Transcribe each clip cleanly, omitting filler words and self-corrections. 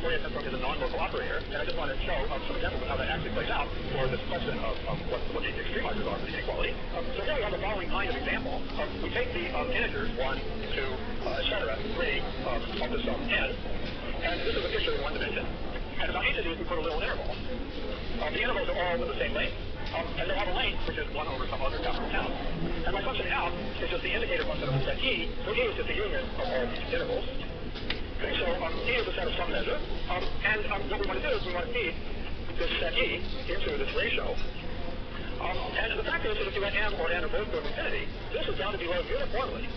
Fourier transform is a non-local operator, and I just want to show some examples of how that actually plays out for this question of what the extremizers are for the inequality. So here we have the following kind of example. We take the integers 1, 2, etc., 3 of the sum n, and this is a picture in one dimension. And on each of these we put a little interval. The intervals are all of the same length, and they have a length which is 1 over some other capital count. And my function f is just the indicator function of the set e, so e is just the union of all these intervals. Okay, so e is a set of some measure, and what we want to do is we want to feed this set e into this ratio. And the fact is that if you let m or n or both go to infinity, this is bound to be low uniformly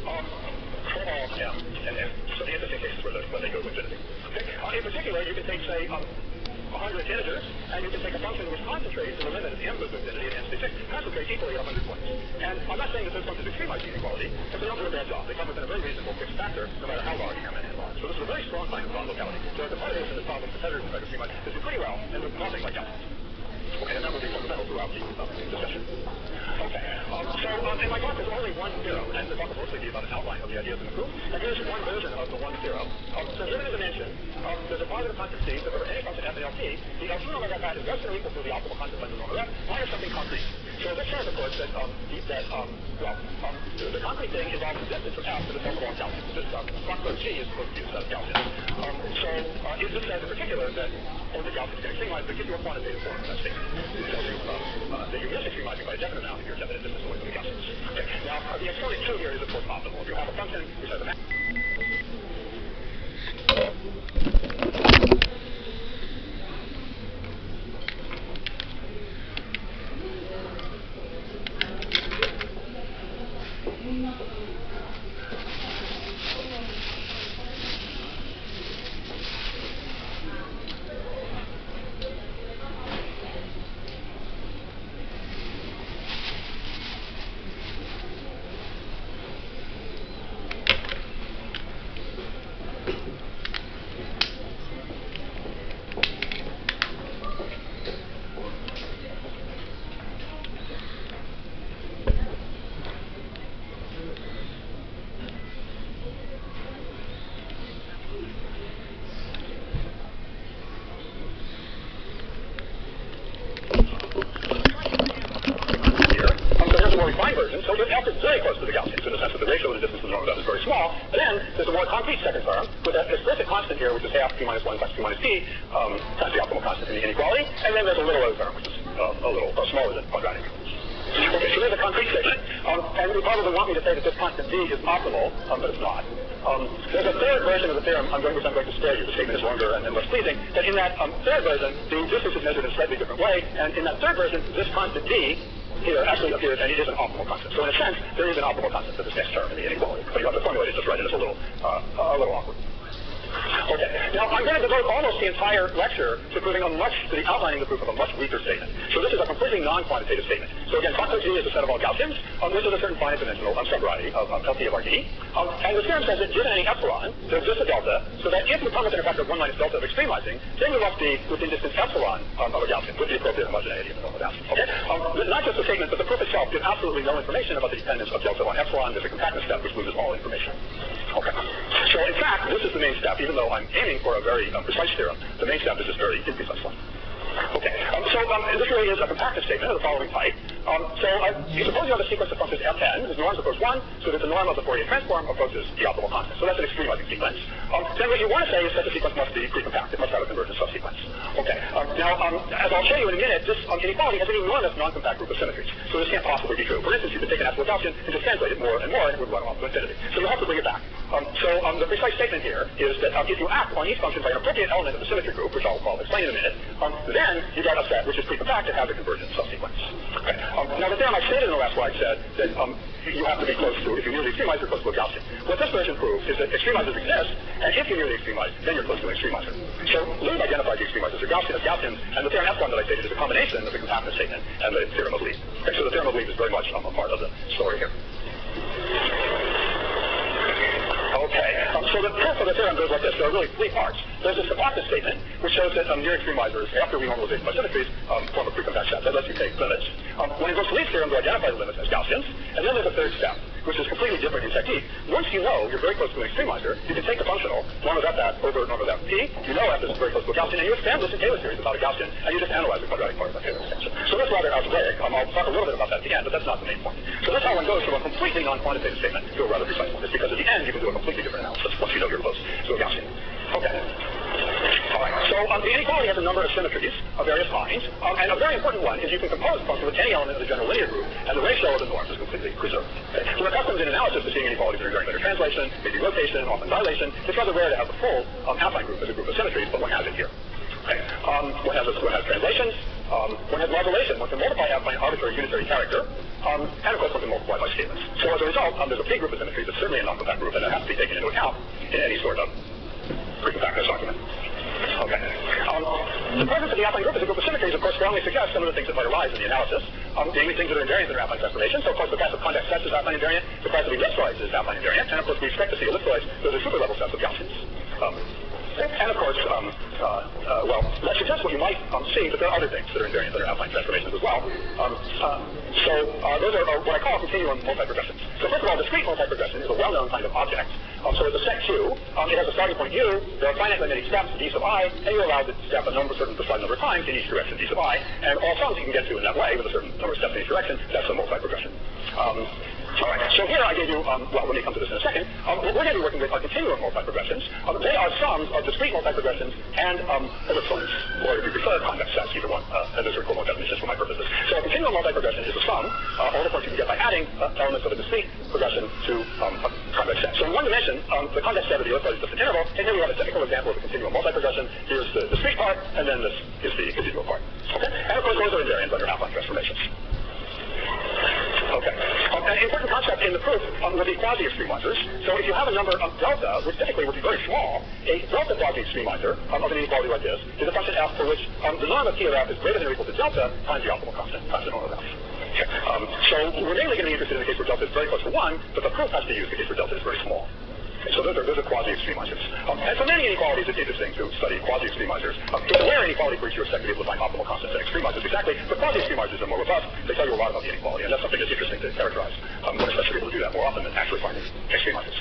for all m and n. So the interesting cases where they go to infinity. Okay? In particular, you can take, say, 100 integers, and you can take a function which concentrates in the limit of m goes to infinity and n stays fixed, concentrates equally at 100 points. And I'm not saying that those functions extremize the inequality, but they don't do a bad job. They come within a very reasonable fixed factor, no matter how large m and n are. So this is a very strong kind of non-locality. So the part of this in this problem, competitors will try to extremize this pretty well, and with nothing like that. Okay, and that will be fundamental throughout the discussion. Okay, so in my talk there's only one theorem, and the talk will mostly be about an outline of the ideas in the proof. And here's one version of the one theorem. So given a dimension, there's a positive constant c, so for any function f and lt, the LT norm of that is less than or equal to the optimal constant times the norm of f, minus something concrete. So this says, of course, that the concrete thing involves the distance from f to the sum of all Gaussians. This clock g is supposed to be the set of Gaussians. So it just says in particular that only Gaussians can extremize, but gives you a quantitative form of that statement. It tells you that you miss extremizing by a definite amount if you're definite distance away from the Gaussians. Okay. Now, the exponent q here is, of course, optimal. If you have a function which has a version, so f is very close to the Gaussians in the sense that the ratio of the distance to the norm of f is very small. Then there's a more concrete second term with that explicit constant here, which is half q minus 1 times q minus p times the optimal constant in the inequality. And then there's a little other term, which is a little smaller than quadratic. Okay, so there's a concrete statement, and you probably want me to say that this constant d is optimal, but it's not. There's a third version of the theorem which I'm going to spare you. The statement is longer and less pleasing. That in that third version, the distance is measured in a slightly different way, and in that third version, this constant d here actually appears, and it is an optimal constant. So in a sense, there is an optimal constant for this next term in the inequality. But you have to formulate it just right, and it's a little awkward. Okay, now I'm going to devote almost the entire lecture to proving to outlining the proof of a much weaker statement. So this is a completely non-quantitative statement. So again, factor g is the set of all Gaussians, which is a certain finite dimensional subvariety of LT of RD. And the theorem says that given any epsilon, there exists a delta, so that if we come within a factor of 1 minus delta of extremizing, then we must be within distance epsilon of a Gaussian, with the appropriate homogeneity of the normal Gaussian. Okay? Not just the statement, but the proof itself gives absolutely no information about the dependence of delta on epsilon. There's a compactness step which loses all information. Okay. So in fact, this is the main step, even though I'm aiming for a very precise theorem. The main step is this very imprecise one. Okay, so this really is a compactness statement of the following type. You suppose you have a sequence of functions fn, whose norms approach 1, so that the norm of the Fourier transform approaches the optimal constant. So that's an extremizing sequence. Then what you want to say is that the sequence must be precompact. It must have a convergent subsequence. Okay, now, as I'll show you in a minute, this inequality has an enormous non-compact group of symmetries. So this can't possibly be true. For instance, you could take an absolute Gaussian and just translate it more and more, and it would run off to infinity. So you'll have to bring it back. The precise statement here is that if you act on each function by an appropriate element of the symmetry group, which I'll explain in a minute, then you get a set which is precompact and has a convergent subsequence. Okay. Now the theorem I stated in the last slide said that you have to be close to, if you nearly extremize, you're close to a Gaussian. What this version proves is that extremizers exist, and if you nearly extremize, then you're close to an extremizer. So Lieb identified the extremizers as Gaussians, and the theorem epsilon that I stated is a combination of the compactness statement and the theorem of Lieb. Okay, so the theorem of Lieb is very much a part of the story here. Okay, so the proof of the theorem goes like this. There are really three parts. There's a compactness statement, which shows that near extremizers, after renormalization by symmetries, form a precompact set. That lets you take limits. When it goes to Lieb's theorem to identify the limits as Gaussians, and then there's a third step, which is completely different in technique. Once you know you're very close to an extremizer, you can take the functional norm of f over norm of p. You know f is very close to a Gaussian, and you expand this in Taylor series without a Gaussian, and you just analyze the quadratic part of that Taylor expansion. So that's rather algebraic. I'll talk a little bit about that at the end, but that's not the main point. So that's how one goes from a completely non-quantitative statement to a rather precise one. It's because at the end you can do a completely different analysis once you know you're close to a Gaussian. Okay. All right. So the inequality has a number of symmetries of various kinds, and a very important one is you can compose a function with any element of the general linear group, and the ratio of the norms is completely preserved. Okay. So we're accustomed in analysis to seeing inequalities that are during better translation, maybe rotation, often dilation. It's rather rare to have the full affine group as a group of symmetries, but one has it here. Okay. One has translations. One has modulation. One can multiply f by an arbitrary unitary character, and of course one can multiply by scalars. So as a result, there's a big group of symmetries that's certainly a non-compact group, and that has to be taken into account in any sort of pre-compactness argument. Okay. The presence of the affine group as a group of symmetries, of course, strongly suggests some of the things that might arise in the analysis, namely things that are invariant in their affine transformation. So, of course, the class of convex sets is affine invariant, the class of ellipsoids is affine invariant, and, of course, we expect to see ellipsoids, those are super-level sets of Gaussians. And, of course, well, that suggests what you might see, but there are other things that are invariant that are affine transformations as well. So those are what I call continuum multi-progressions. So, first of all, discrete multi-progression is a well-known kind of object. So it's a set Q. It has a starting point U. There are finitely many steps, d sub I, and you're allowed to step a certain prescribed number of times in each direction, d sub I. And all sums you can get to in that way with a certain number of steps in each direction. That's a multi-progression. All right. So here I gave you, well, let me come to this in a second. We're going to be working with continuum multi-progressions. They are sums of discrete multi-progressions and ellipsoids, or if you prefer, convex sets, either one. And those are equivalent definitions for my purposes. So a continuum multi-progression is a sum, all the points you can get by adding elements of a discrete progression to a convex set. So in one dimension, the convex set of the ellipsoid is just an interval, and here we have a typical example of a continuum multi-progression. Here's the discrete part, and then this is the continuum part. Okay? And of course, those are invariant under affine transformations. Okay. An important concept in the proof would be quasi-extremizers. So if you have a number of delta, which typically would be very small, a delta quasi-extremizer of an inequality like this is a function f for which the norm of t of f is greater than or equal to delta times the optimal constant times the norm of f. Okay. So we're mainly going to be interested in the case where delta is very close to 1, but the proof has to use the case where delta is very small. So those are quasi-extremizers. And for many inequalities, it's interesting to study quasi-extremizers. It's a rare inequality for which you expect to be able to find optimal constants and extremizers exactly, but quasi-extremizers are more robust. They tell you a lot about the inequality, and that's something that's interesting to characterize. One expects to be able to do that more often than actually finding extremizers.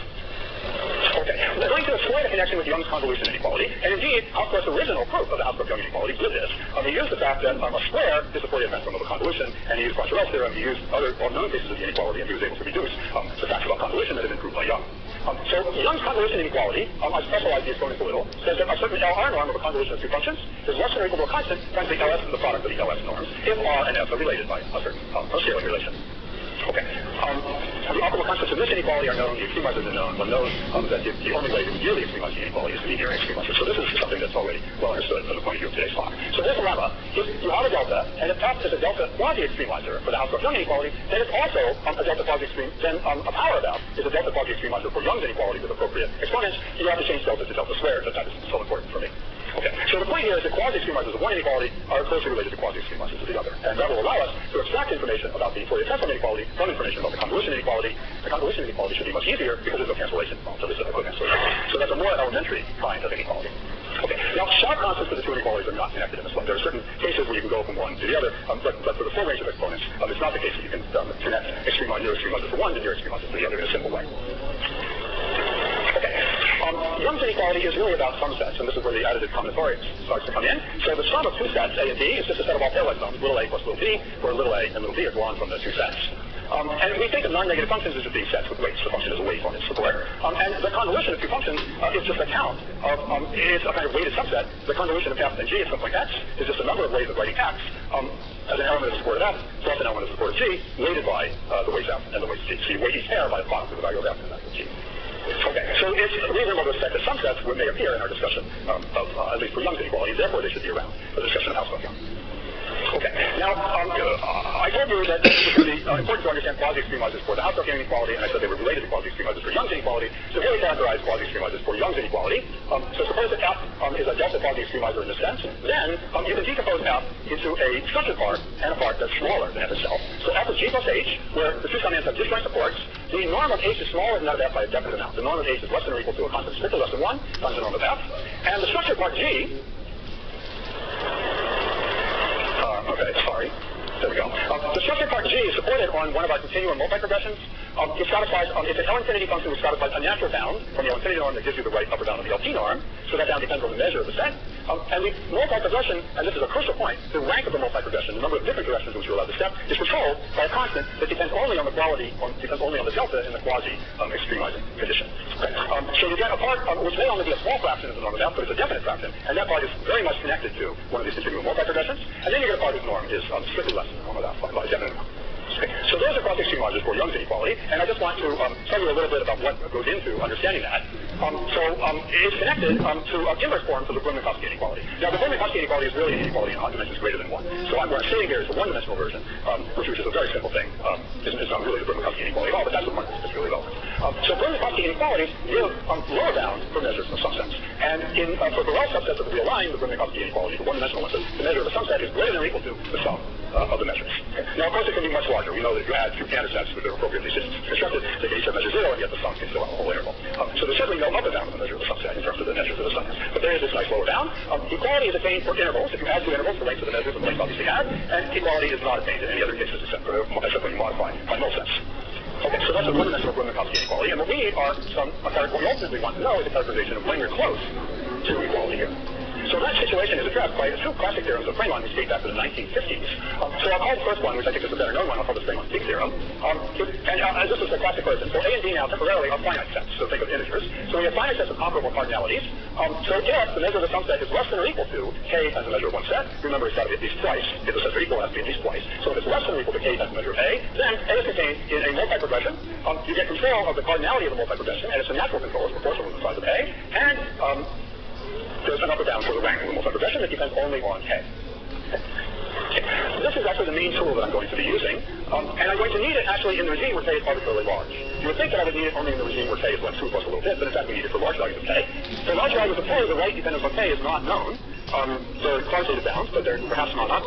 Okay, we're going to explore the connection with Young's convolution inequality, and indeed, Hausdorff's original proof of the Hausdorff-Young inequality did this. He used the fact that a square is the Fourier transform of a convolution, and he used Poincaré theorem, he used other well-known cases of the inequality, and he was able to reduce the facts about convolution that had been proved by Young. So Young's convolution inequality, I specialize the exponents a little, says that a certain LR norm of a convolution of two functions is less than or equal to a constant times the LS is the product of the LS norms if R and S are related by a certain scaling relation. Okay. The optimal constants of this inequality are known, the extremizers are known. One knows that the only way to really extremize the inequality is to be near extremizer. So this is something that's already well understood from the point of view of today's talk. So this lemma, if you have a delta, and if f is a delta quasi-extremizer for the Hausdorff-Young inequality, then it's also a delta quasi-extreme, then a power of f is a delta quasi-extremizer for Young's inequality with appropriate exponents. You have to change delta to delta squared, but that is so important for me. Okay, so the point here is that quasi-extremizers of one inequality are closely related to quasi-extremizers of the other. And that will allow us to extract information about the Fourier transform inequality from information about the convolution inequality. The convolution inequality should be much easier because there's no cancellation involved. So this is a co-cancellation. So that's a more elementary kind of inequality. Okay, now sharp constants for the two inequalities are not connected in this one. There are certain cases where you can go from one to the other, but for the full range of exponents, it's not the case that you can connect near extremizer for one to near extremizer for the other in a simple way. Okay. Young's inequality is really about sum sets, and this is where the additive combinatorics starts to come in. So the sum of two sets, A and B, is just a set of all pairwise sums, little a plus little b, where little a and little b are drawn from the two sets. And we think of non-negative functions as just being sets with weights. The function is a weight on its support. And the convolution of two functions is just a count of, it's a kind of weighted subset. The convolution of f and g at some point x is just a number of ways of writing x as an element of the support of f plus an element of the support of g, weighted by the weights f and the weights g. So you weight each pair by the product of the value of f and the value of g. Okay, so it's reasonable to expect that some sets may appear in our discussion of at least for Young's inequality, therefore they should be around for the discussion of Hausdorff-Young. Okay, now I told you that this was really important to understand quasi-extremizers for the Hausdorff-Young inequality, and I said they were related to quasi-extremizers for Young's inequality. To really characterize quasi-extremizers for Young's inequality, so suppose that f is a delta quasi-extremizer in this sense, then you can decompose f into a structured part and a part that's smaller than f itself. So f is g plus h, where the two summands have disjoint supports. The norm of h is smaller than that of f by a definite amount. The norm of h is less than or equal to a constant strictly less than 1 times the norm of f. And the structured part g, okay, sorry. There we go. The structured part G is supported on one of our continuum multi-progressions. It satisfies, it's an L infinity function which satisfies a natural bound from the L infinity norm that gives you the right upper bound of the LT norm. So that bound depends on the measure of the set. And the multi-progression, and this is a crucial point, the rank of the multi-progression, the number of different directions in which you're allowed to step, is controlled by a constant that depends only on the quality, depends only on the delta in the quasi-extremizing condition. Okay. So you get a part which may only be a small fraction of the norm of that, but it's a definite fraction, and that part is very much connected to one of these continuum multi-progressions. And then you get a part whose norm is strictly less than the norm of that by a definite amount. Okay. So those are quasi-extreme modules for Young's inequality, and I just want to tell you a little bit about what goes into understanding that. It's connected to inverse forms of the Brunman-Koski inequality. Now, the Brunman-Koski inequality is really an inequality in odd dimensions greater than 1. So what I'm saying here is the one-dimensional version, which is a very simple thing. It's not really the Brunman-Koski inequality at all, but that's the one that's really relevant. So Brunman-Koski inequalities give lower bounds for measures of subsets. And for Borel subsets of the real line, the Brunman-Koski inequality, the one-dimensional one, says the measure of a subset is greater than or equal to the sum of the measures. Okay. Now, of course, it can be much larger. We know that if you add two Cantor sets which are appropriately constructed, they can each have measure 0, and yet the sum can still have a whole interval. So there's certainly no upper bound of the measure of the subset in terms of the measures of the sum. But there is this nice lower bound. Equality is attained for intervals. If you add two intervals, the lengths of the measures, the lengths obviously add, and equality is not attained in any other cases except when you modify by null sets. Okay, so that's a one-dimensional Brunman-Koski inequality, and what we need are what we ultimately want to know is a characterization of when you're close to equality here. So that situation is addressed by two classic theorems of Fremont which date back to the 1950s. So I'll call the first one, which I think is the better known one, I'll call this Fremont's peak theorem. And this is the classic version. So A and B now temporarily are finite sets, so think of integers. So we have finite sets of comparable cardinalities. So if the measure of the sum set is less than or equal to k times the measure of one set, remember it's got to be at least twice. If the sets are equal, it has to be at least twice. So if it's less than or equal to k times the measure of A, then A is contained in a multi-progression. You get control of the cardinality of the multi-progression, and it's a natural control, it's proportional to the size of A, and there's an upper bound for the rank of the multi-progression that depends only on k. This is actually the main tool that I'm going to be using, and I'm going to need it actually in the regime where k is arbitrarily large. You would think that I would need it only in the regime where k is like 2 plus a little bit, but in fact we need it for large values of k. For large values of k, the right dependence on k is not known. There are quantitative bounds, but they're perhaps not up.